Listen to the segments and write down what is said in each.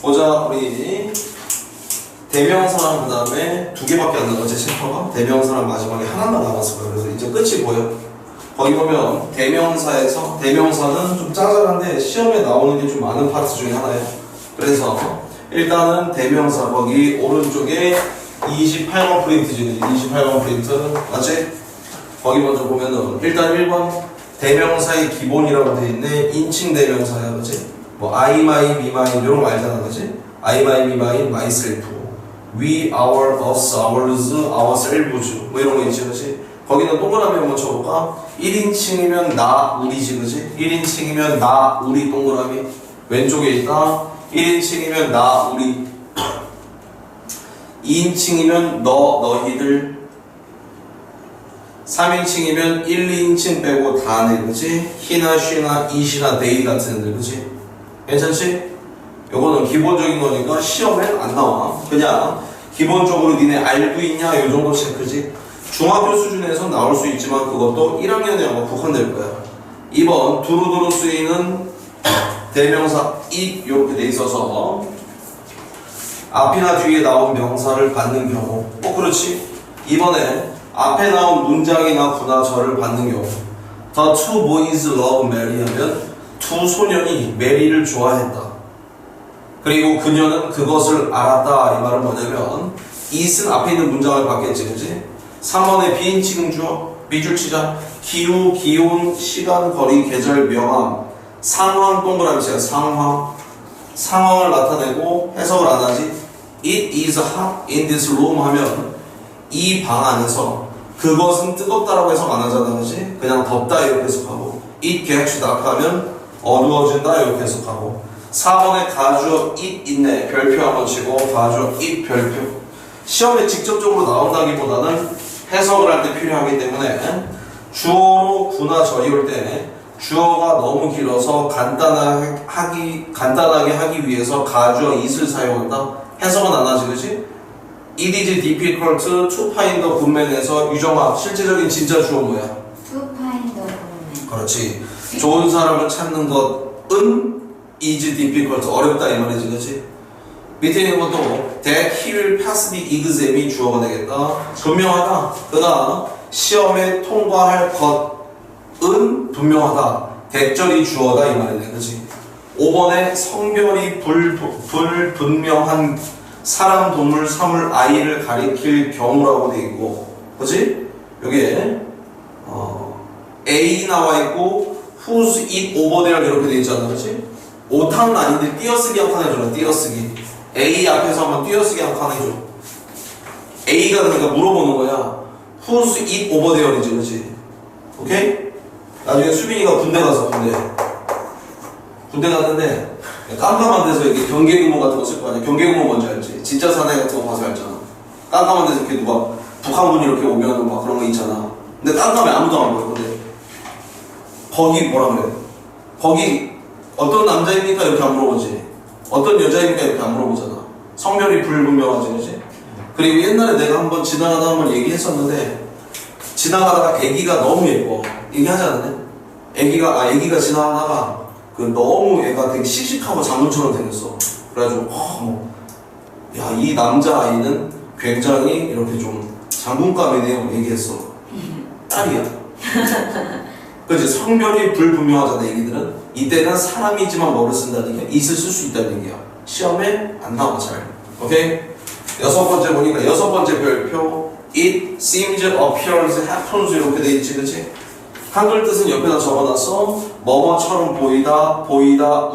보자. 우리 대명사랑 그 다음에 두 개밖에 안 남았지 챕터가. 대명사랑 마지막에 하나만 남았을 거야. 그래서 이제 끝이 보여. 거기 보면 대명사에서 대명사는 좀 짜잘한데 시험에 나오는 게 좀 많은 파트 중에 하나예요. 그래서 일단은 대명사 거기 오른쪽에 28번 프린트지. 28번 프린트 맞지? 거기 먼저 보면은 일단 1번 대명사의 기본이라고 돼 있네. 인칭 대명사야 그치? 뭐 I, my, me, mine 이런 거 알잖아 그치? I, my, me, mine, myself We, our, us, ours, ourselves 뭐 이런 거 있지 그치? 거기는 동그라미 한번 쳐볼까? 1인칭이면 나, 우리지 그치? 1인칭이면 나, 우리 동그라미 왼쪽에 있다. 1인칭이면 나, 우리 2인칭이면 너, 너희들 3인칭이면 1, 2인칭 빼고 다네 그치? he나, she나, it이나 they 같은 애들 그치? 괜찮지? 요거는 기본적인 거니까 시험엔 안 나와. 그냥 기본적으로 니네 알고 있냐 요 정도 체크지. 중학교 수준에서 나올 수 있지만 그것도 1학년에 아마 국한될 거야. 2번 두루두루 쓰이는 대명사 it 이렇게 돼 있어서 앞이나 뒤에 나온 명사를 받는 경우. 그렇지. 이번에 앞에 나온 문장이나 구나 절을 받는 경우. The two boys love Mary 하면 두 소년이 메리를 좋아했다. 그리고 그녀는 그것을 알았다. 이 말은 뭐냐면 it은 앞에 있는 문장을 받겠지 그치? 3번에 비인칭 주어 밑줄 치자. 기후, 기온, 시간, 거리, 계절, 명함 상황 동그라미 치자. 상황을 나타내고 해석을 안 하지. It is hot in this room 하면 이 방 안에서 그것은 뜨겁다라고 해석 안 하잖아 그치? 그냥 덥다 이렇게 해석하고 It gets dark 하면 어두워진다 이렇게 해석하고 4번에 가주어 it 있네. 별표 한번 치고 가주어 it 별표. 시험에 직접적으로 나온다기보다는 해석을 할 때 필요하기 때문에 주어로 구나 절이 올 때 주어가 너무 길어서 간단하게 하기 위해서 가주어 it을 사용한다. 해석은 안 하지 그치? It is difficult to find the good man에서 유정아 실제적인 진짜 주어 뭐야? To find the good man. 그렇지. 좋은 사람을 찾는 것은 is difficult 어렵다 이 말이지 그치? 밑에 있는 것도 that he will pass the exam이 주어가 되겠다. 분명하다. 그 다음 시험에 통과할 것은 분명하다. 대절이 주어다 이 말이네 그치? 5번에 성별이 불분명한 사람, 동물, 사물, 아이를 가리킬 경우라고 돼 있고 그치? 여기에 A 나와 있고 whose it over there 이렇게 돼 있잖아 그치? 오타는 아닌데 띄어쓰기 한 칸 해줘라. 띄어쓰기 A 앞에서 한번 띄어쓰기 한 칸 해줘. A가 그러니까 물어보는 거야. whose it over there이지 그치? 오케이? 나중에 수빈이가 군대 가서 군대 갔는데 깜깜한 데서 이렇게 경계근무 같은 거 쓸 거 아니야. 경계근무 뭔지 알지? 진짜 사나이 같은 거 봐서 알잖아. 깜깜한 데서 이렇게 누가 북한군이 이렇게 오면 막 그런 거 있잖아. 근데 깜깜해 아무도 안 보여. 근데 거기 뭐라 그래? 거기 어떤 남자입니까? 이렇게 안 물어보지. 어떤 여자입니까? 이렇게 안 물어보잖아. 성별이 불분명하지 그치? 그리고 옛날에 내가 한번 지나가다 한번 얘기했었는데 지나가다가 애기가 너무 예뻐. 얘기하지 않았냐? 애기가 지나가다가 그 너무 애가 되게 씩씩하고 장군처럼 생겼어. 그래가지고 야, 이 남자아이는 굉장히 이렇게 좀 장군감이네요 얘기했어. 딸이야. 그치? 성별이 불분명하잖아 애기들은. 이때는 사람이지만 뭐를 쓴다는 게 it을 쓸 수 있다는 얘기야. 시험에 안 나와 잘. 오케이? 6번째 보니까 6번째 별표 it seems, appears, happens 이렇게 돼 있지 그치? 한글 뜻은 옆에다 적어놨어. 뭐뭐처럼 보이다,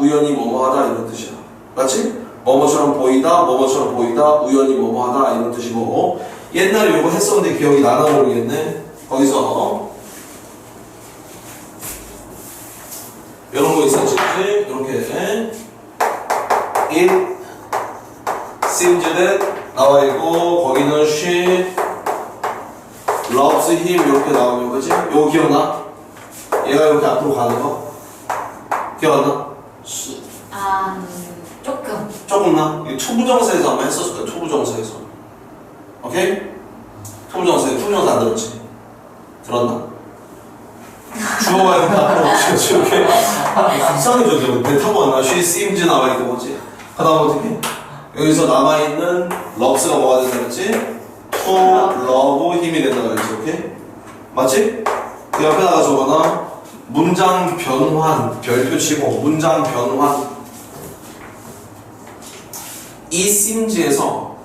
우연히 뭐뭐하다 이런 뜻이야. 맞지? 뭐뭐처럼 보이다, 우연히 뭐뭐하다 이런 뜻이고 옛날에 이거 했었는데 기억이 나나 모르겠네. 거기서 이런 거 있었지? 이렇게 it seems that 나와 있고 거기는 she loves him 이렇게 나오는 거지? 이거 기억나? 얘가 이렇게 앞으로 가는 거? 기억 안 나? 조금 나? 초부정사에서 아마 했었을 거야. 초부정사에서. 오케이? 초부정사 안 들었지? 들었나? 주어가 이렇게 앞으로 이렇게 이상해졌죠. 배 타고 왔나? She seems 나와 있고 뭐지? 그 다음 어떻게? 여기서 남아있는 럽스가 뭐가 된다 그랬지? to love 힘이 된다 그랬지. 오케이? 맞지? 그 옆에다가 적어놔. 문장 변환 별표 치고 문장 변환. 이 sims에서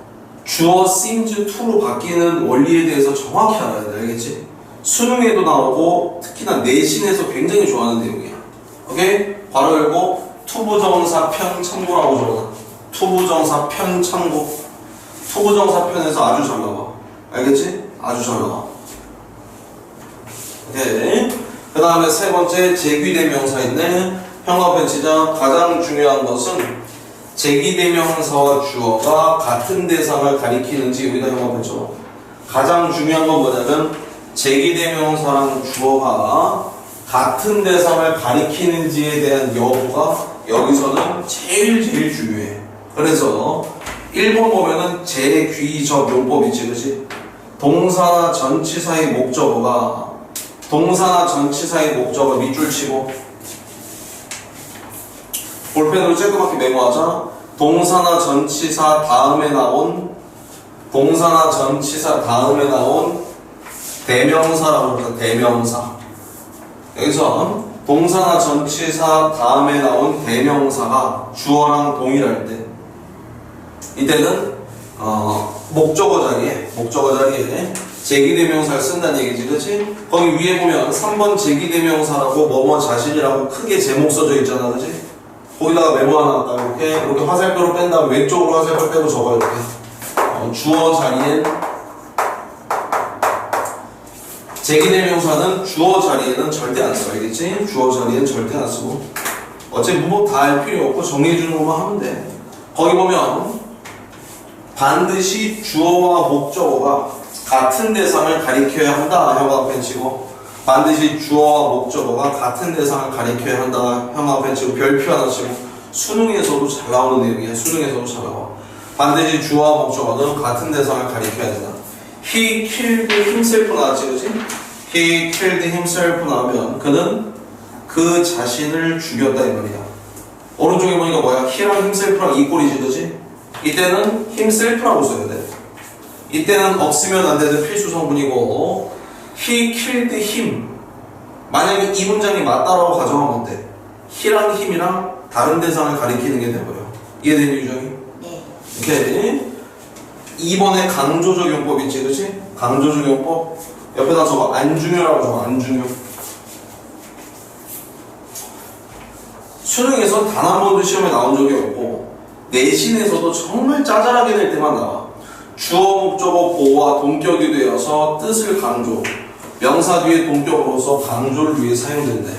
주어 seems to로 바뀌는 원리에 대해서 정확히 알아야 돼. 알겠지? 수능에도 나오고 특히나 내신에서 굉장히 좋아하는 내용이야. 오케이? 바로 열고 투부정사 편참고라고 적어놔. 투부정사 편참고. 투부정사 편에서 아주 잘 나와. 알겠지? 아주 잘 나와. 오케이. 그 다음에 세 번째 제귀대명사 있네. 형광펜 치자. 가장 중요한 것은 제귀대명사와 주어가 같은 대상을 가리키는지 여기다 형광펜 쳐. 가장 중요한 건 뭐냐면 제귀대명사랑 주어가 같은 대상을 가리키는지에 대한 여부가 여기서는 제일 중요해. 그래서 1번 보면은 제귀적 용법 있지, 그치? 동사나 전치사의 목적어가 밑줄 치고 볼펜으로 쬐끄맣게 메모하자. 동사나 전치사 다음에 나온 대명사라고 그러죠. 대명사. 여기서 동사나 전치사 다음에 나온 대명사가 주어랑 동일할 때 이때는 목적어 자리에 제기대명사를 쓴다는 얘기지, 그치? 거기 위에 보면 3번 제기대명사라고 뭐뭐 자신이라고 크게 제목 써져 있잖아, 그치? 거기다가 메모 하나 딱 이렇게 화살표로 뺀 다음에 왼쪽으로 화살표 빼고 적어 이렇게. 주어 자리엔 제기대명사는 주어 자리에는 절대 안 써, 알겠지? 주어 자리에는 절대 안 쓰고 어차피 뭐 다 할 필요 없고 정리해주는 것만 하면 돼. 거기 보면 반드시 주어와 목적어가 같은 대상을 가리켜야 한다. 형광펜 치고 반드시 주어와 목적어가 같은 대상을 가리켜야 한다. 형광펜 치고 별표 하나 치고 수능에서도 잘 나오는 내용이야. 수능에서도 잘 나와. 반드시 주어와 목적어는 같은 대상을 가리켜야 된다. He killed himself 나왔지, 그치? He killed himself 나오면 그는 그 자신을 죽였다 이 말이야. 오른쪽에 보니까 뭐야? he랑 himself랑 이꼴이지, 그치? 이때는 himself라고 써야 돼. 이때는 없으면 안 되는 필수 성분이고 he killed him. 만약에 이 문장이 맞다라고 가정하면 돼. he랑 him이랑 다른 대상을 가리키는 게 돼버려. 이해되니 유정이? 네. 오케이. 2번에 강조적 용법 있지, 그치? 강조적 용법 옆에다 적어. 안중요라고 적어. 안중요. 수능에서 단 한 번도 시험에 나온 적이 없고 내신에서도 정말 짜잘하게 될 때만 나와. 주어, 목적어, 보어와 동격이 되어서 뜻을 강조, 명사 뒤에 동격으로서 강조를 위해 사용된대.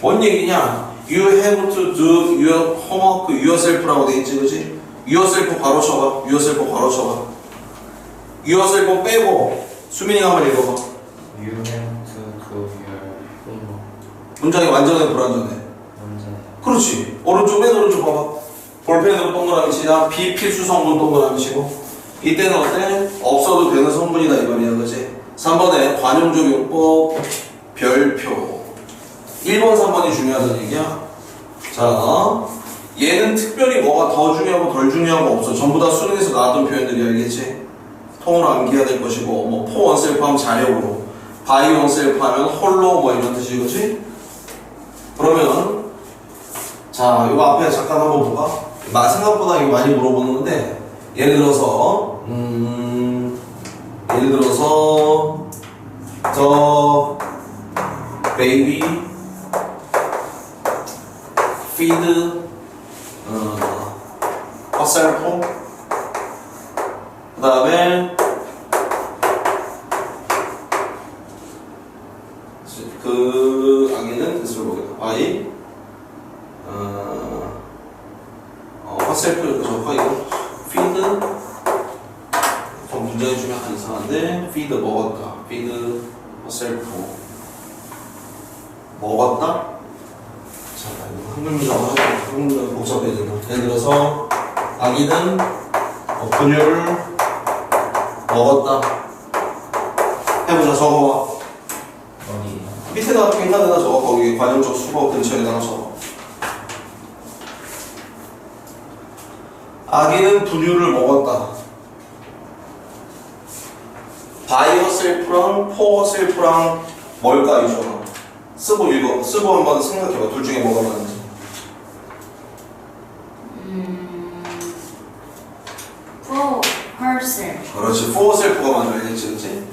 뭔 얘기냐? You have to do your homework yourself라고 돼 있지, 그치? yourself 바로 쳐봐. yourself 바로 쳐봐. yourself 빼고 수민이가 한번 읽어봐. You have to do your homework. 문장이 완전해 불완전해? 완전. 그렇지. 오른쪽 맨 오른쪽 봐봐. 볼펜으로 동그라미 치자. 비필수 성분 동그라미 치고 이때는 어때? 없어도 되는 성분이다 이 말이야, 그치? 3번에 관용적 용법 별표. 1번 3번이 중요하다는 얘기야. 자, 얘는 특별히 뭐가 더 중요하고 덜 중요하고 없어. 전부 다 수능에서 나왔던 표현들이, 알겠지? 통으로 암기해야 될 것이고, 뭐 for oneself 하면 자력으로, by oneself 하면 홀로 뭐 이런 뜻이, 그치? 그러면 자, 이거 앞에 잠깐 한번 볼까? 생각보다 이거 많이 물어보는 건데, 예를 들어서 the baby feed herself. 그 다음에 그 아기는 뜻을 보겠다. by herself 이렇게 적어. 이거 feed 더 문장해 주면 안 이상한데 feed 먹었다. feed herself 먹었다. 자, 이거 한글 문장으로 하자. 한글 문장 복잡해진다. 예를 들어서 아기는 분유를 먹었다. 해보자. 적어봐. 어디? 밑에다가 펜카드에다 적어. 거기 관용적 수거 근처에다가 적어. 아기는 분유를 먹었다. by herself랑 for herself랑 뭘까 이죠? 쓰고 읽어. 쓰고 한번 생각해봐. 둘 중에 뭐가 맞는지. For herself. 그렇지. for herself가 맞아야겠지, 그렇지?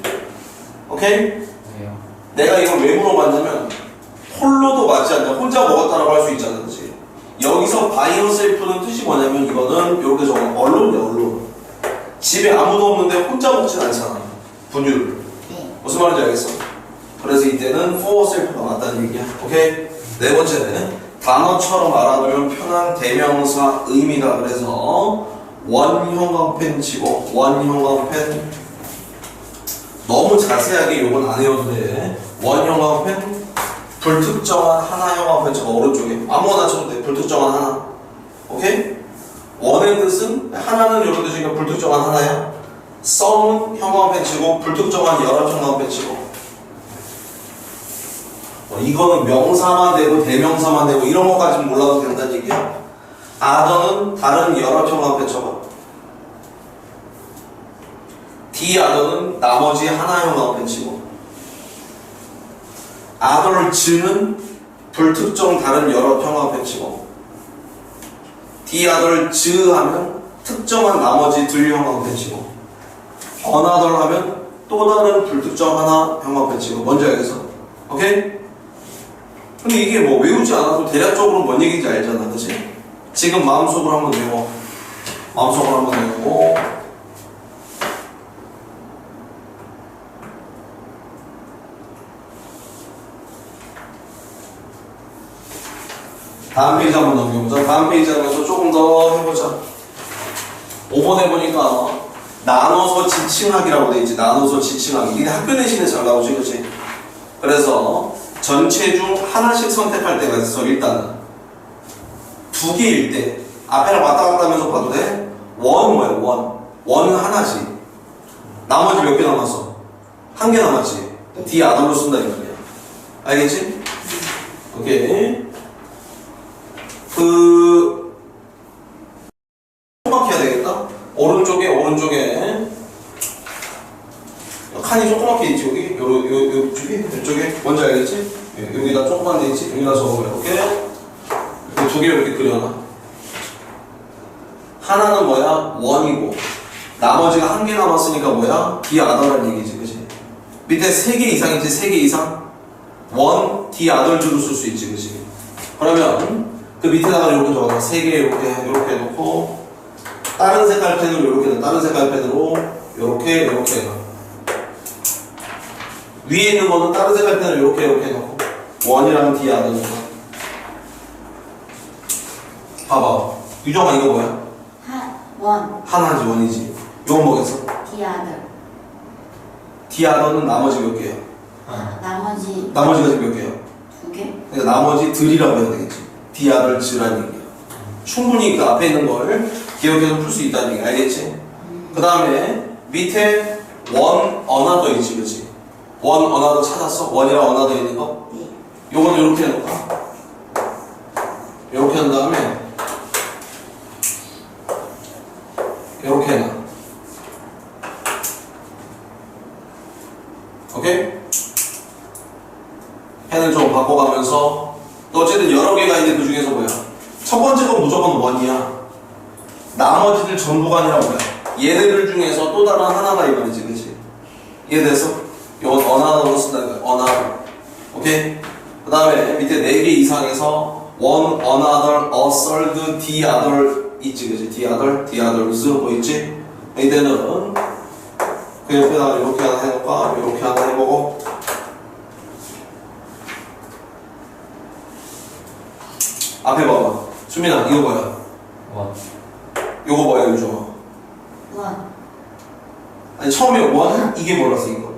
오케이? 네요. 내가 이걸 왜 물어봤냐면 홀로도 맞지 않냐. 혼자 먹었다라고 할 수 있잖아, 그렇지? 여기서 by herself는 뜻이 뭐냐면 이거는 이렇게 적어. 언론이야, 언론. 집에 아무도 없는데 혼자 먹진 않잖아. 분유를. 네. 무슨 말인지 알겠어? 그래서 이때는 for herself가 맞다는 얘기야. 오케이? 네 번째는 단어처럼 알아두면 편한 대명사 의미다. 그래서 원형광펜 치고 원형광펜 너무 자세하게 요건 안 해도 돼. 원형광펜 불특정한 하나 형광펜 쳐봐. 오른쪽에 아무거나 쳐도 돼. 불특정한 하나. 오케이? 원의 뜻은 하나는 이런 뜻이니까 불특정한 하나야. 썸은 형광펜 치고 불특정한 여러 형광펜 치고. 이거는 명사만 되고 대명사만 되고 이런 것까지는 몰라도 된다는 얘기야. 아더는 다른 여러 형광펜 쳐봐. D 아더는 나머지 하나 형광펜 치고. 아더를즈는 불특정 다른 여러 형광펜 치고. D 아더를즈 하면 특정한 나머지 들 형광펜 치고. 어나더를 하면 또 다른 불특정 하나 형광펜 치고. 뭔지 알겠어? 오케이? 근데 이게 뭐 외우지 않아도 대략적으로 뭔 얘기인지 알잖아, 그치? 지금 마음속으로 한번 외워. 마음속으로 한번 외우고. 다음 페이지 한번 넘겨보자. 다음 페이지 하면서 조금 더 해보자. 5번에 보니까 나눠서 지칭하기라고 돼 있지. 나눠서 지칭하기. 이게 학교 내신에 잘 나오지, 그치? 그래서 전체 중 하나씩 선택할 때가 있어. 일단은 두 개일 때 앞에랑 왔다 갔다 하면서 봐도 돼. 원 뭐야? 원은 하나지. 나머지 몇 개 남았어? 한 개 남았지. D 아더로 쓴다 이거야. 알겠지? 오케이. 조그맣게 해야 되겠다. 오른쪽에 칸이 조그맣게 있지. 여기 요쪽에 뭔지 알겠지? 여기다 조그만 데 있지? 여기다 적어버려. 오케이? 두 개를 이렇게 그려놔. 하나는 뭐야? 원이고 나머지가 한 개 남았으니까 뭐야? D 아더라는 얘기지, 그치? 밑에 3개 이상이지? 3개 이상? 원, D 아더즈로 쓸 수 있지, 그치? 그러면 그 밑에다가 이렇게 적어놔. 3개 이렇게 해놓고 다른 색깔 펜으로 이렇게 다른 색깔 펜으로 이렇게 해놔. 위에 있는 거는 다른 색깔 펜으로 이렇게 해놓고 원이랑 D 아더즈. 봐봐. 유정아 이거 뭐야? 원. 하나지, 원이지. 이건 뭐겠어? The other. D 아더는 나머지 몇 개야? 나머지가 지금 몇 개야? 2개? 그러니까 나머지 들이라고 해야 되겠지. D 아더즈라는 얘기야. 충분히 그 앞에 있는 걸 기억해서 풀 수 있다는 얘기 알겠지? 그 다음에 밑에 원 어나더 있지, 그치? 원 어나더 찾았어? 원이랑 어나더 있는 거? 네. 요거는 이렇게 해놓을까? 이렇게 한 다음에 이렇게 해놔. 오케이? 펜을 좀 바꿔가면서 어쨌든 여러 개가 있는데 그 중에서 뭐야? 첫 번째 건 무조건 원이야. 나머지들 전부가 아니라 뭐야? 얘네들 중에서 또 다른 하나가 이 말이지, 그치? 이해됐어? 이건 어나더로 쓴다는 거야. 어나더. 오케이? 그 다음에 밑에 4개 이상에서 one, another, a third, the other 있지, 그치? the others 뭐 있지? 이때는 그 옆에다가 이렇게 하나 해놓을까? 이렇게 하나 해보고 앞에 봐봐. 수민아 이거 뭐야? 원. 이거 뭐야 유정아? 원. 아니 처음에 원 이게 몰랐어 이거.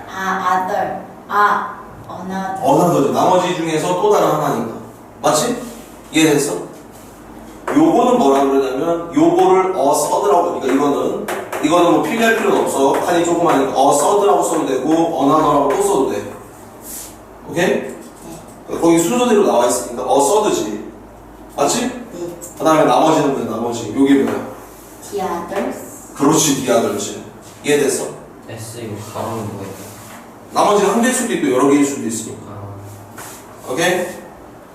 other. another. 어나더죠. 나머지 중에서 또 다른 하나니까. 맞지? 이해됐어? 요거는 뭐라 그러냐면 요거를 third라고. 그러니까 이거는 뭐 필기할 필요는 없어. 칸이 조그마니까 third라고 써도 되고 another라고 또 써도 돼. 오케이? 거기 순서대로 나와 있으니까 third지. 맞지? 네. 그 다음에 나머지는 뭐야? 나머지 요게 뭐야? The others. 그렇지 디아들지. 이해됐어? S 이거 가로는 뭐가 있다. 나머지는 한 개일 수도 있고 여러 개일 수도 있으니까. 가로. 오케이?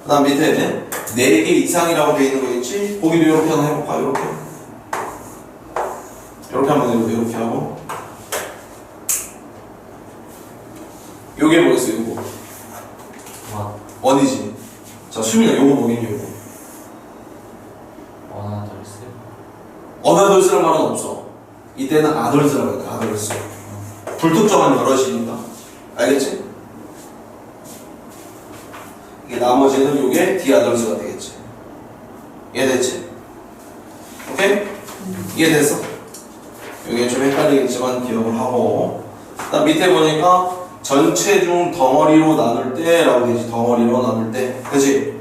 그 다음 밑에 4개 이상이라고 돼 있는 거 있지? 보기도 이렇게 하나 해볼까? 이렇게 한번 해볼게요. 이렇게 하고 요게 뭐겠어? 요거 원. 원이지. 자 수민아 요거 뭐겠니? 요거 원아덜스. 어나덜스란 말은 없어. 이때는 아덜스라고 해. 아덜스. 불특정한 여럿이니까. 알겠지? 이게 나머지는 요게 디아덜스가 되겠지. 이해됐지? 오케이? 이해됐어? 요게 좀 헷갈리겠지만 기억을 하고. 그다음 밑에 보니까 전체 중 덩어리로 나눌 때 라고 되지. 덩어리로 나눌 때. 그치?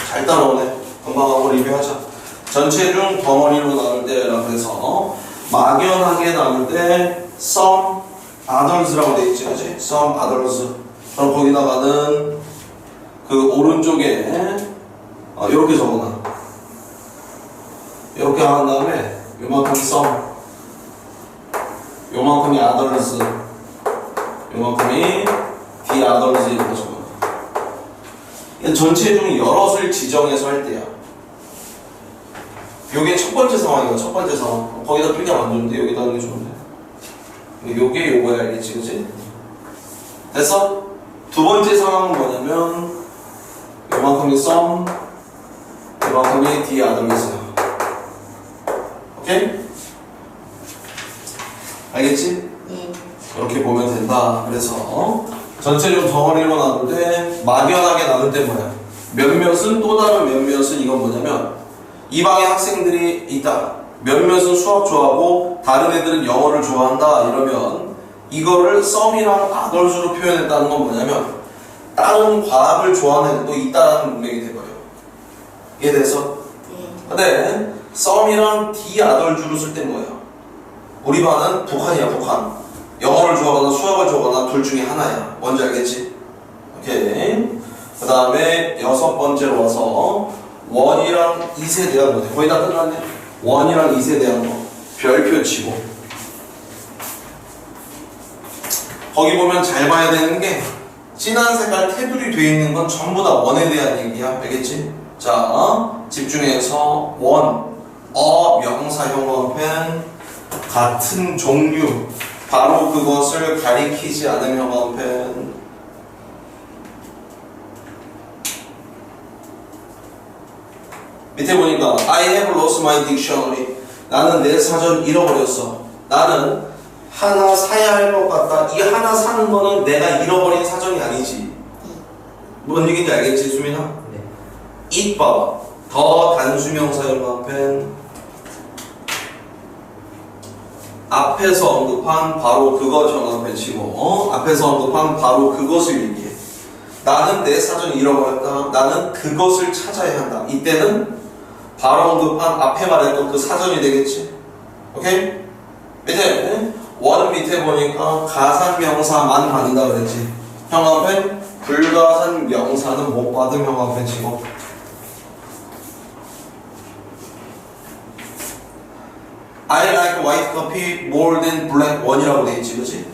잘 따라오네. 금방 하고 리뷰하자. 전체 중 덩어리로 나눌 때라고 해서 막연하게 나눌 때 some others라고 돼 있지. 그치? some others. 그럼 거기다가는 그 오른쪽에 이렇게 적어놔. 이렇게 한 다음에 요만큼이 some, 요만큼이 others, 요만큼이 the others 이렇게 적어놔. 이건 전체 중 여럿을 지정해서 할 때야. 요게 첫 번째 상황이야. 첫 번째 상황. 거기다 필기하면 안 좋은데 여기다 하는 게 좋은데. 요게 요거야. 알겠지? 그치? 됐어? 두 번째 상황은 뭐냐면 요만큼이 some, 요만큼이 the others야. 오케이? 알겠지? 네. 이렇게 보면 된다. 그래서 전체적으로 덩어리로 나눌 때 막연하게 나눌 때 뭐야? 몇몇은 또 다른 몇몇은 이건 뭐냐면 이 방에 학생들이 있다. 몇몇은 수학 좋아하고 다른 애들은 영어를 좋아한다. 이러면 이거를 some이랑 others로 표현했다는 건 뭐냐면 다른 과학을 좋아하는 애들도 있다라는 문맥이 돼버려. 이해돼서? 네. 근데 some이랑 the others로 쓸 때 뭐야? 우리 반은 북한이야. 북한. 영어를 좋아하거나 수학을 좋아하거나 둘 중에 하나야. 뭔지 알겠지? 오케이. 그 다음에 여섯 번째로 와서 원이랑 이세 대한 거. 거의 다 끝났네. 원이랑 이세 대한 거. 별표 치고. 거기 보면 잘 봐야 되는 게 진한 색깔 테두리 돼 있는 건 전부 다 원에 대한 얘기야. 알겠지? 자, 집중해서 원, 명사형 원펜, 같은 종류, 바로 그것을 가리키지 않은 형광펜. 밑에 보니까 I have lost my dictionary. 나는 내 사전 잃어버렸어. 나는 하나 사야 할 것 같다. 이 하나 사는 거는 내가 잃어버린 사전이 아니지. 뭔 얘기인지 알겠지, 수민아? 네. it 봐봐. 더 단수명사 형광펜. 앞에서 언급한 바로 그것 정확히 치고 앞에서 언급한 바로 그것을 얘기해. 나는 내 사전 잃어버렸다. 나는 그것을 찾아야 한다. 이때는 바로 언급한 앞에 말했던 그 사전이 되겠지. 오케이? 밑에 원 밑에 보니까 가산명사만 받는다 그랬지. 형 앞에 불가산 명사는 못 받은 형 앞에 치고. I like white coffee more than black one이라고 돼 있지, 그치?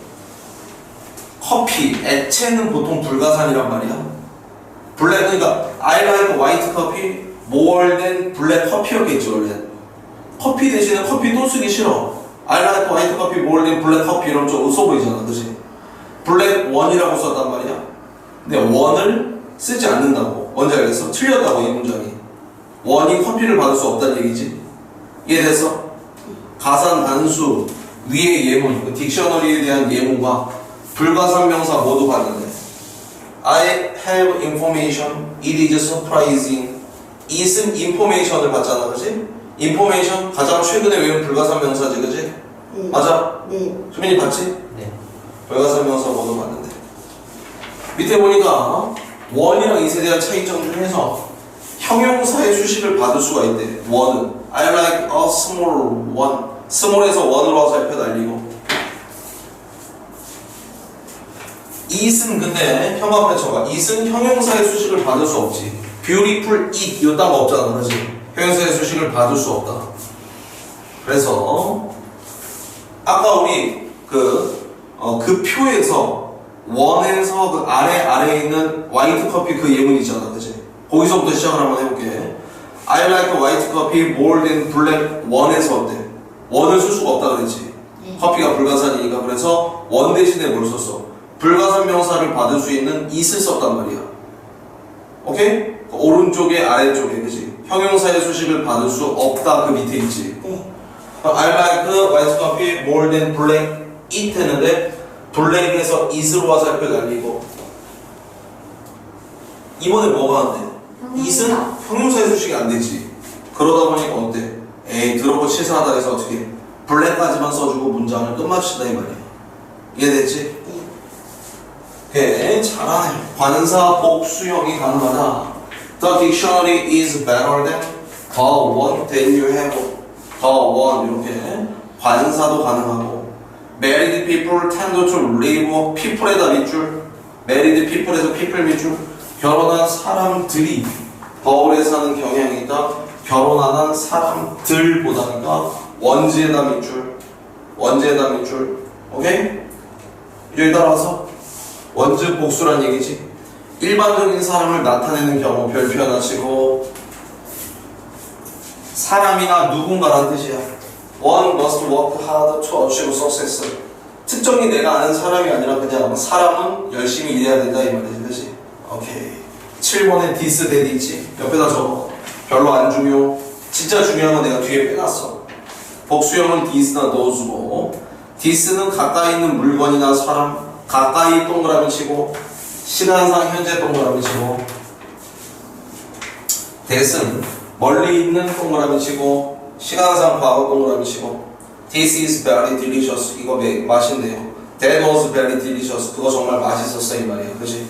커피, 액체는 보통 불가산이란 말이야. 그러니까 I like white coffee more than black coffee였겠죠, 원래. 커피 대신에 커피 또 쓰기 싫어. I like white coffee more than black coffee 이러면 좀 웃어 보이잖아, 그치? black one이라고 썼단 말이야. 근데 원을 쓰지 않는다고. 뭔지 알겠어? 틀렸다고, 이 문장이. 원이 커피를 받을 수 없다는 얘기지. 이해됐어? 가산 단수 위의 예문, 그 딕셔너리에 대한 예문과 불가산 명사 모두 봤는데 I have information, it is surprising. it은 information을 봤잖아, 그치? information 가장 최근에 외운 불가산 명사지, 그치? 네. 맞아? 네. 수민이 봤지? 네. 불가산 명사 모두 봤는데 밑에 보니까 원이랑 it에 대한 차이점 중에서 형용사의 수식을 받을 수가 있대. 원은 I like a small one. small에서 원으로 와서 옆에 날리고. it은 근데 형 앞에 쳐봐. it은 형용사의 수식을 받을 수 없지. beautiful it 요 단어 없잖아, 그렇지? 형용사의 수식을 받을 수 없다. 그래서 아까 우리 그 표에서 원에서 그 아래에 있는 화이트 커피 그 예문 있잖아, 그치? 거기서부터 시작을 한번 해볼게. I like white coffee more than black. 원에서 어때? 원을 쓸 수가 없다 그랬지. 네. 커피가 불가산이니까. 그래서 원 대신에 뭘 썼어? 불가산 명사를 받을 수 있는 it을 썼단 말이야. 오케이? 오른쪽에 아래쪽에, 그치? 형용사의 수식을 받을 수 없다 그 밑에 있지. 네. I like white coffee more than black it 했는데 black에서 it으로 화살표 날리고 이번에 뭐가 안 돼? it은 형용사의 수식이 안 되지. 그러다 보니까 어때? 에이 들어보 치사하다 해서 어떻게 black까지만 써주고 문장을 끝마친다 이 말이야. 이해됐지? 오케이 잘하네. 관사 복수형이 가능하다. The dictionary is better than the one that you have. the one 이렇게 관사도 가능하고 married people tend to live people에다 밑줄 married people에서 people 밑줄 결혼한 사람들이 더 오래 사는 경향이 있다. 결혼한 사람들보다니까 원지에다 밑줄 원지에다 밑줄 오케이? 여기 따라와서 원즈 복수란 얘기지. 일반적인 사람을 나타내는 경우 별표 하나 치고 사람이나 누군가란 뜻이야. One must work hard to achieve success. 특정히 내가 아는 사람이 아니라 그냥 사람은 열심히 일해야 된다 이 말이지, 그렇지? 오케이. 7번에 this that 있지? 옆에다 적어. 별로 안 중요. 진짜 중요한 건 내가 뒤에 빼놨어. 복수형은 this나 those고 this는 가까이 있는 물건이나 사람 가까이 동그라미 치고 시간상 현재 동그라미 치고 that은 멀리 있는 동그라미 치고 시간상 과거 동그라미 치고 This is very delicious. 이거 맛있네요. That was very delicious. 그거 정말 맛있었어 이 말이야. 그치?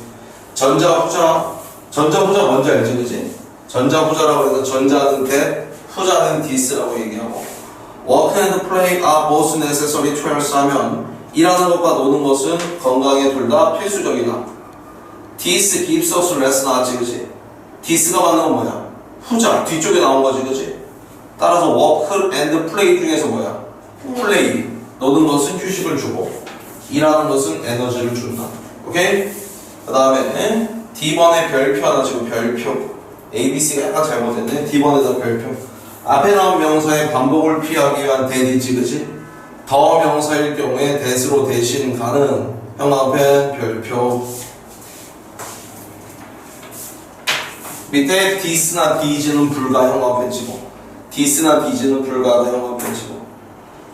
전자 후자 뭔지 알지? 그치? 전자 후자라고 해서 전자는 that, 후자는 this라고 얘기하고 Work and play are both necessary to health 하면 일하는 것과 노는 것은 건강에 둘 다 필수적이다. This gives us rest 나왔지 그치? this가 맞는 건 뭐야? 후자 뒤쪽에 나온 거지 그치? 따라서 work and play 중에서 뭐야? play 노는 것은 휴식을 주고 일하는 것은 에너지를 준다. 오케이? 그 다음에 D번에 별표 하나 치고 별표 ABC가 약간 잘못됐네. D번에다 별표 앞에 나온 명사의 반복을 피하기 위한 that이지 그치? 더 명사일 경우에 that으로 대신 가는 형광펜 별표 밑에 this나 this는 불가 형광펜 치고 this나 this는 불가하다 형광펜 치고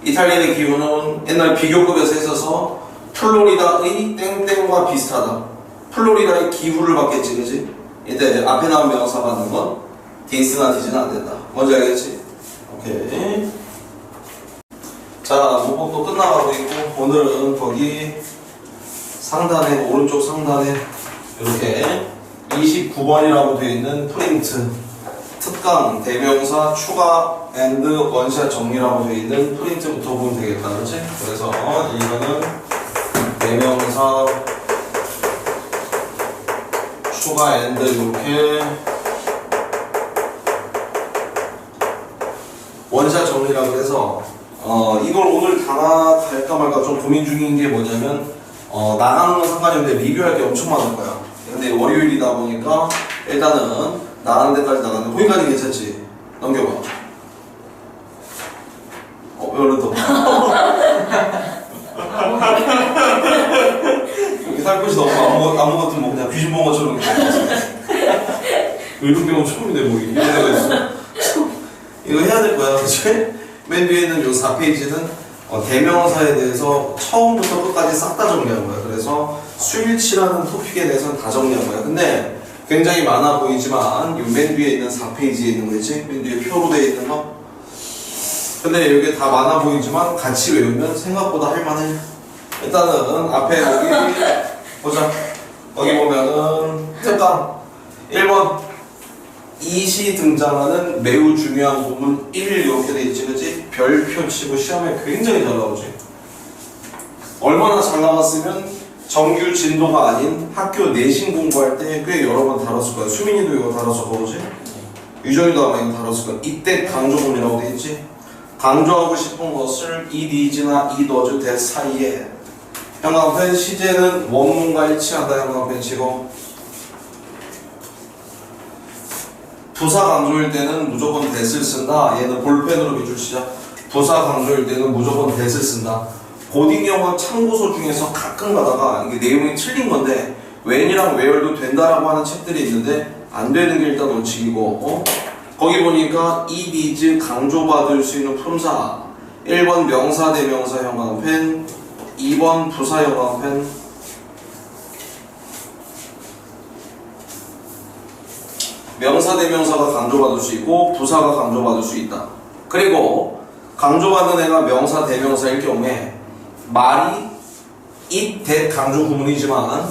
이탈리아의 기후는 옛날 비교급에서 했어서 플로리다의 땡땡과 비슷하다. 플로리다의 기후를 받겠지 그치? 이때 앞에 나온 명사 받는 건 this나 this는 안 된다. 뭔지 알겠지? 오케이. 자, 문법도 끝나가고 있고 오늘은 거기 상단에 오른쪽 상단에 이렇게 29번이라고 되어 있는 프린트 특강 대명사 추가 앤드 원샷 정리라고 되어 있는 프린트부터 보면 되겠다. 그렇지? 그래서 이거는 대명사 추가 앤드 이렇게 원샷 정리라고 해서 이걸 오늘 다 갈까 말까 좀 고민 중인 게 뭐냐면 나가는 건 상관이 없는데 리뷰할 게 엄청 많을 거야. 근데 월요일이다 보니까 일단은 나가는 데까지 나가는데 거기까지 괜찮지? 넘겨봐. 얼른 더. 이렇게 살것이 너무 아무것도 뭐 그냥 귀신 본 것처럼 이런 경우 처음이네 뭐 이런 데가 있어. 이거 해야 될 거야, 그치? 맨 위에 있는 요 4페이지는 대명사에 대해서 처음부터 끝까지 싹 다 정리한 거야. 그래서 수일치라는 토픽에 대해서는 다 정리한 거야. 근데 굉장히 많아 보이지만 요 맨 위에 있는 4페이지에 있는 거지? 맨 뒤에 표로 되어 있는 거? 근데 이게 다 많아 보이지만 같이 외우면 생각보다 할만해. 일단은 앞에 여기 보자. 여기 보면은 특강 1번 이시 등장하는 매우 중요한 부분 1 이렇게 돼 있지, 그치? 별표 치고 시험에 굉장히 잘 나오지. 얼마나 잘 나왔으면 정규 진도가 아닌 학교 내신 공부할 때 꽤 여러 번 다뤘을 거야. 수민이도 이거 다뤘었고, 그치? 유정이도 아마 이거 다뤘을 거야. 이때 강조문이라고 돼 있지. 강조하고 싶은 것을 it is나 it was that 사이에 형광펜 시제는 원문과 일치한다. 형광펜 치고 부사 강조일 때는 무조건 that을 쓴다. 얘는 볼펜으로 밑줄 치자. 부사 강조일 때는 무조건 that을 쓴다. 고딩 영어 참고서 중에서 가끔 가다가 이게 내용이 틀린 건데 when이랑 where도 된다라고 하는 책들이 있는데 안 되는 게 일단 원칙이고 거기 보니까 it is 강조받을 수 있는 품사 1번 명사 대명사 형광펜 2번 부사 형광펜 명사 대명사가 강조받을 수 있고 부사가 강조받을 수 있다. 그리고 강조받는 애가 명사 대명사일 경우에 말이 it that 강조 구문이지만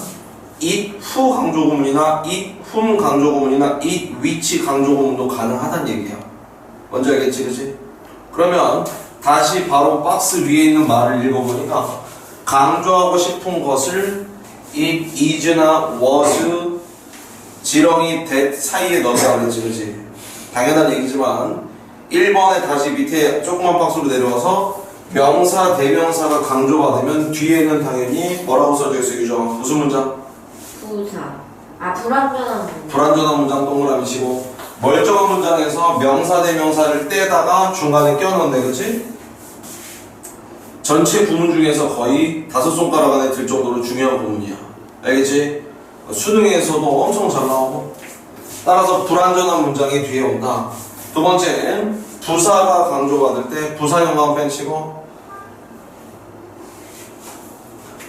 it who 강조 구문이나 it whom 강조 구문이나 it which 강조 구문도 가능하다는 얘기야. 뭔지 알겠지, 그치? 그러면 다시 바로 박스 위에 있는 말을 읽어보니까 강조하고 싶은 것을 it is나 was 지렁이 that 사이에 넣자 그랬지, 그치? 당연한 얘기지만 1번에 다시 밑에 조그만 박스로 내려와서 명사 대명사가 강조받으면 뒤에는 당연히 뭐라고 써져 있어, 유정? 무슨 문장? 부사. 아, 불완전한 문장. 불완전한 문장 동그라미 치고 멀쩡한 문장에서 명사 대명사를 떼다가 중간에 껴넣네, 그치? 전체 구문 중에서 거의 5손가락 안에 들 정도로 중요한 구문이야. 알겠지? 수능에서도 엄청 잘 나오고 따라서 불완전한 문장이 뒤에 온다. 두 번째, 부사가 강조받을 때 부사 형광펜 치고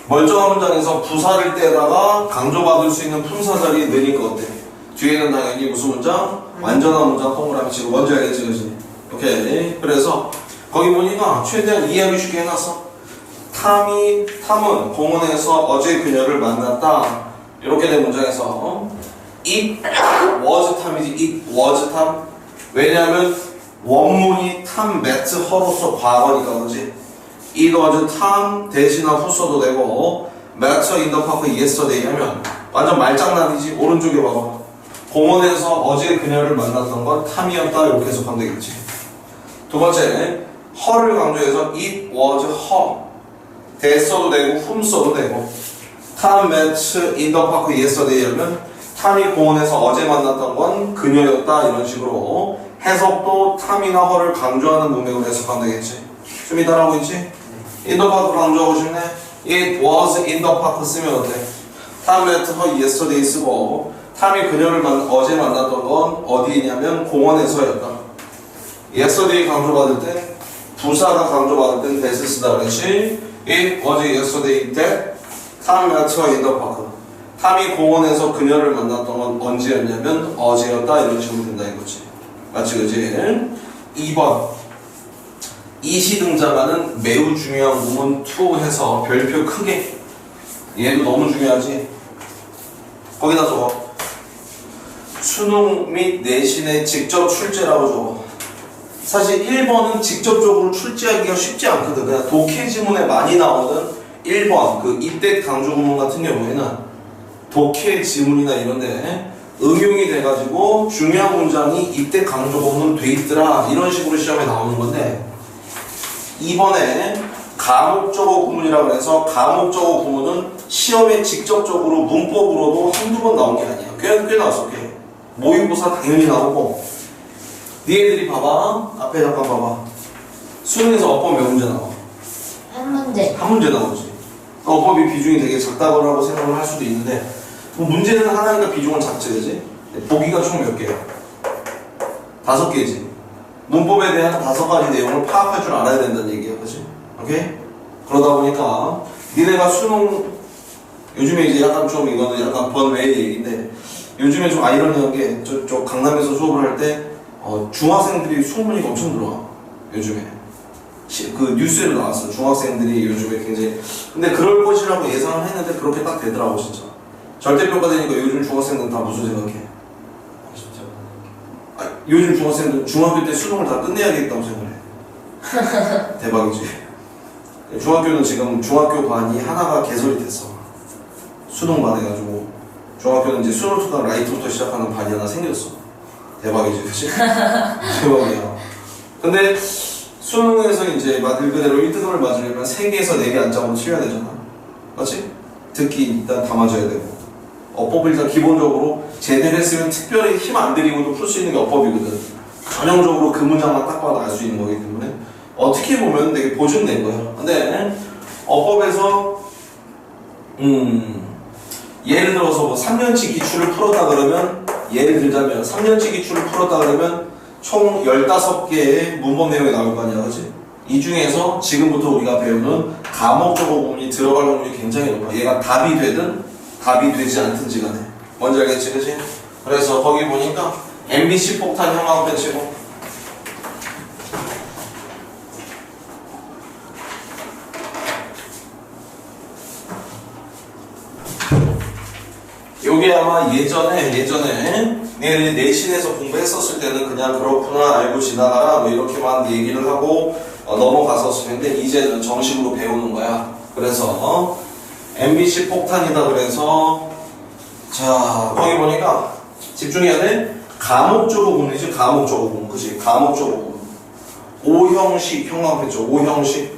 멀쩡한 문장에서 부사를 떼다가 강조받을 수 있는 품사 자리에 넣으니까 어때? 뒤에는 당연히 무슨 문장? 완전한 문장 동그라미 치고 뭔지 알겠지, 그치? 오케이. 그래서 거기 보니까 최대한 이해하기 쉽게 해놨어. 탐은 공원에서 어제 그녀를 만났다. 이렇게 된 문장에서 it was 탐이지. it was 탐. 왜냐하면 원문이 탐 met her로서 과거니까, 그치? it was 탐 대신한 후 써도 되고 met in the park yesterday 하면 완전 말장난이지. 오른쪽에 봐봐. 공원에서 어제 그녀를 만났던 건 탐이었다. 이렇게 해석하면 되겠지. 두 번째, her를 강조해서 it was her. that 써도 되고 whom 써도 되고 탐 met in the park yesterday 하면 탐이 공원에서 어제 만났던 건 그녀였다. 이런 식으로 해석도 탐이나 her를 강조하는 문맥으로 해석하면 되겠지. 좀 따라하고 있지? in the park 강조하고 싶네. it was in the park 쓰면 어때? 탐 met her yesterday 쓰고 탐이 그녀를 어제 만났던 건 어디냐면 공원에서였다. yesterday 강조받을 때 부사가 강조받을 땐 that을 쓰다 그랬지. it was yesterday that Tom met her in the park. 탐이 공원에서 그녀를 만났던 건 언제였냐면 어제였다. 이런 식으로 된다 이거지. 맞지, 그지? 2번 이시 등장하는 매우 중요한 구문 to 해서 별표 크게. 얘도 너무 중요하지. 거기다 적어. 수능 및 내신의 직접 출제라고 적어. 사실 1번은 직접적으로 출제하기가 쉽지 않거든. 그냥 독해 지문에 많이 나오는 1번 그 이때 강조 구문 같은 경우에는 독해 지문이나 이런데 응용이 돼가지고 중요한 문장이 이때 강조 구문 돼 있더라. 이런 식으로 시험에 나오는 건데 이번에 가목적어 구문이라고 해서 가목적어 구문은 시험에 직접적으로 문법으로도 한두 번 나온 게 아니야. 꽤 나왔어. 꽤. 모의고사 당연히 나오고 니네들이 봐봐. 앞에 잠깐 봐봐. 수능에서 어법 몇 문제 나와? 한 문제. 한 문제 나오지. 어법이 비중이 되게 작다고 생각을 할 수도 있는데 문제는 하나니까 비중은 작지, 그지? 보기가 총 몇 개야? 5개지. 문법에 대한 5가지 내용을 파악할 줄 알아야 된다는 얘기야, 그지? 오케이? 그러다 보니까 니네가 수능 요즘에 이제 약간 좀 이거는 약간 번외의 얘기인데 요즘에 좀 아이러니한 게 저 강남에서 수업을 할 때 중학생들이 수업 문의가 엄청 들어와. 요즘에 그 뉴스에도 나왔어. 중학생들이 요즘에 굉장히 근데 그럴 것이라고 예상을 했는데 그렇게 딱 되더라고. 진짜 절대평가 되니까 요즘 중학생들은 다 무슨 생각해? 진짜 요즘 중학생들은 중학교 때 수능을 다 끝내야겠다고 생각해. 대박이지. 중학교는 지금 중학교 반이 하나가 개설이 됐어. 수능 반 해가지고 중학교는 이제 수능부터 라이트부터 시작하는 반이 하나 생겼어. 대박이지, 그치? 대박이야. 근데 수능에서 이제 말 그대로 1등급을 맞으려면 3개에서 4개 안짝으로 치려야 되잖아. 맞지? 듣기 일단 다 맞아야 되고. 어법을 일단 기본적으로 제대로 했으면 특별히 힘 안 들이고도 풀 수 있는 게 어법이거든. 전형적으로 그 문장만 딱 봐도 알 수 있는 거기 때문에 어떻게 보면 되게 보존된 거야. 근데 어법에서 예를 들어서 뭐 3년치 기출을 풀었다 그러면 예를 들자면 3년치 기출을 풀었다 그러면 총 15개의 문법 내용이 나올 거 아니야, 그치? 이 중에서 지금부터 우리가 배우는 과목적어 부분이 들어갈 확률이 굉장히 높아. 얘가 답이 되든 답이 되지 않든지 간에. 뭔지 알겠지, 그치? 그래서 거기 보니까 MBC 폭탄 형광펜 치고 요게 아마 예전에 내신에서 공부했었을 때는 그냥 그렇구나 알고 지나가라 뭐 이렇게만 얘기를 하고 넘어갔었을 텐데 이제는 정식으로 배우는 거야. 그래서 MBC 폭탄이다 그래서 자 거기 보니까 집중해야 돼. 과목적어 부분이지. 과목적어 부분 그치? 과목적어 부분 5형식 형광펜죠. 5형식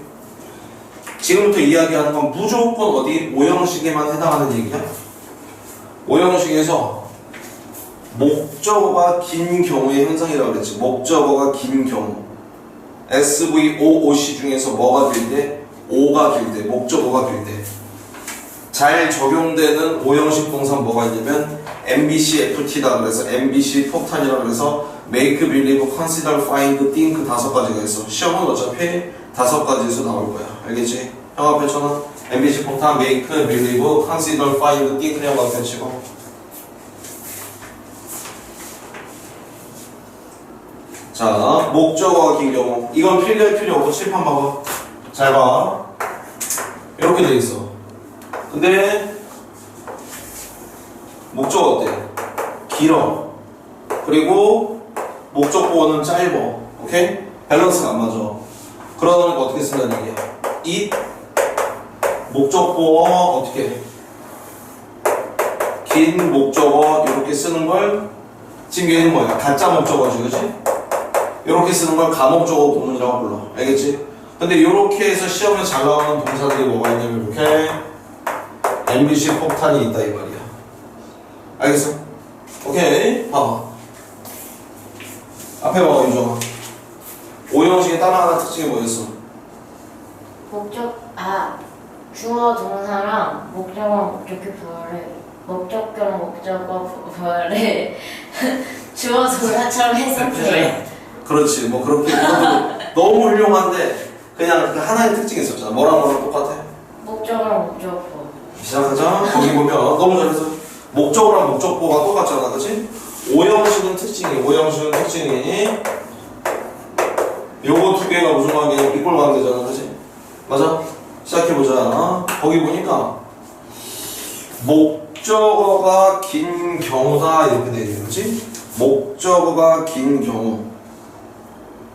지금부터 이야기하는 건 무조건 어디 5형식에만 해당하는 얘기야. 5형식에서 목적어가 긴 경우의 현상이라고 그랬지. 목적어가 긴 경우 SVOOC 중에서 뭐가 길대? O가 길대. 목적어가 길대. 잘 적용되는 5형식 동사 뭐가 있냐면 MBCFT다 그래서 MBC 폭탄이라 그래서 Make, Believe, Consider, Find, Think 5가지가 있어. 시험은 어차피 5가지에서 나올 거야. 알겠지? 형 앞에 쳐놔. MBC 폭탄 Make, Believe, Consider, Find, Think 형 앞에 치고 자, 목적어가 긴 경우 이건 필기할 필요 없고 칠판 봐봐. 잘 봐. 이렇게 돼 있어. 근데 목적어 어때? 길어. 그리고 목적보어는 짧아. 오케이? 밸런스가 안 맞아. 그러다 보니까 어떻게 쓴다는 얘기야? 이 목적보어 어떻게 해? 긴 목적어 이렇게 쓰는 걸 지금 얘는 뭐야? 가짜 목적어지, 그치? 이렇게 쓰는 걸 가목적어 부분이라고 불러. 알겠지? 근데 이렇게 해서 시험에 잘 나오는 동사들이 뭐가 있냐면 이렇게 MBC 폭탄이 있다 이 말이야. 알겠어? 오케이. 봐봐. 앞에 봐봐 윤정아. 5형식의 다른 하나 특징이 뭐였어? 주어 동사랑 목적어 목적어를 주어 동사처럼 해석해. 그렇지. 뭐 그렇게 너무 훌륭한데 그냥 그 하나의 특징이 있었잖아. 뭐랑 똑같아? 목적어랑 목적어. 시작하자. 거기 보면 너무 잘했어. 목적어랑 목적보가 똑같잖아, 그렇지? 5형식은 특징이 요거 두 개가 무슨 관계냐? 이꼴 관계잖아, 그렇지? 맞아? 시작해보자. 거기 보니까 목적어가 긴 경우다 이렇게 돼 있는 거지? 목적어가 긴 경우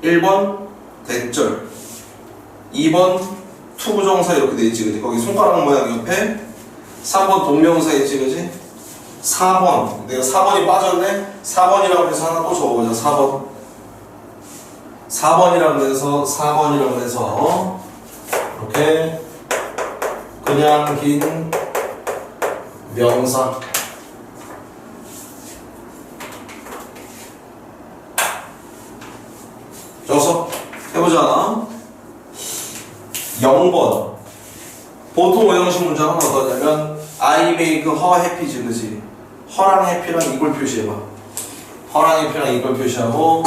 1번 대절 2번 투부정사 이렇게 돼 있지, 그치? 거기 손가락 모양 옆에 3번 동명사 있지, 그치? 4번 내가 4번이 빠졌네? 4번이라고 해서 하나 또 적어보자. 4번이라고 해서 이렇게 그냥 긴 명사 적어서 해보자. 0번 보통 5형식 문장은 어떠냐면 I make her happy지, 그치? 허랑 해피랑 이걸 표시해봐. 허랑 해피랑 이걸 표시하고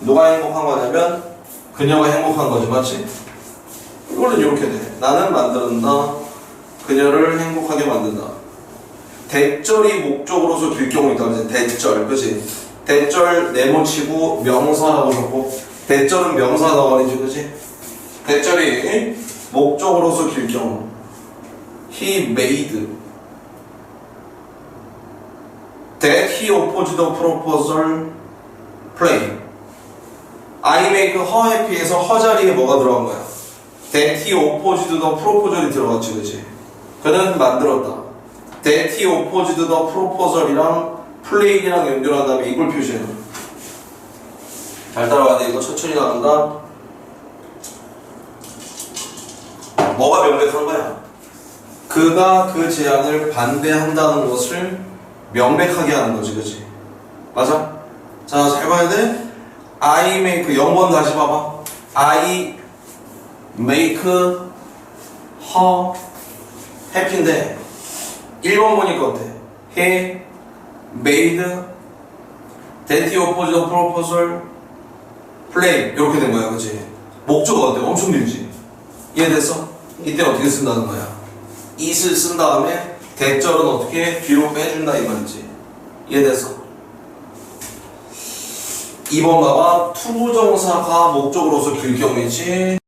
누가 행복한 거냐면 그녀가 행복한 거지, 맞지? 이거는 이렇게 돼. 나는 만든다. 그녀를 행복하게 만든다. 대절이 목적으로서 길 경우 있다. 그치? 대절, 그치? 대절 네모치고 명사라고 적고 대절은 명사 나와야지, 그치? 대절이 목적으로서 길 경우 He made that he opposed the proposal play. I make her happy에서 her 자리에 뭐가 들어간 거야? That he opposed the proposal이 들어갔지, 그치? 그는 만들었다. That he opposed the proposal이랑 플레이랑 연결한 다음에 이걸 표시해. 잘 따라와야 돼. 이거 천천히 나간다. 뭐가 명백한 거야? 그가 그 제안을 반대한다는 것을 명백하게 하는 거지, 그치? 맞아? 자, 잘 봐야 돼. I make 0번 다시 봐봐. I make her happy인데 1번 보니까 어때? He made that he opposed a proposal play 이렇게 된 거야, 그치? 목적어 어때? 엄청 길지? 이해됐어? 이때 어떻게 쓴다는 거야? it을 쓴 다음에 대절은 어떻게 뒤로 빼준다 이 말이지. 이해됐어? 2번 봐봐. 투부정사가 목적으로서 길 경우이지.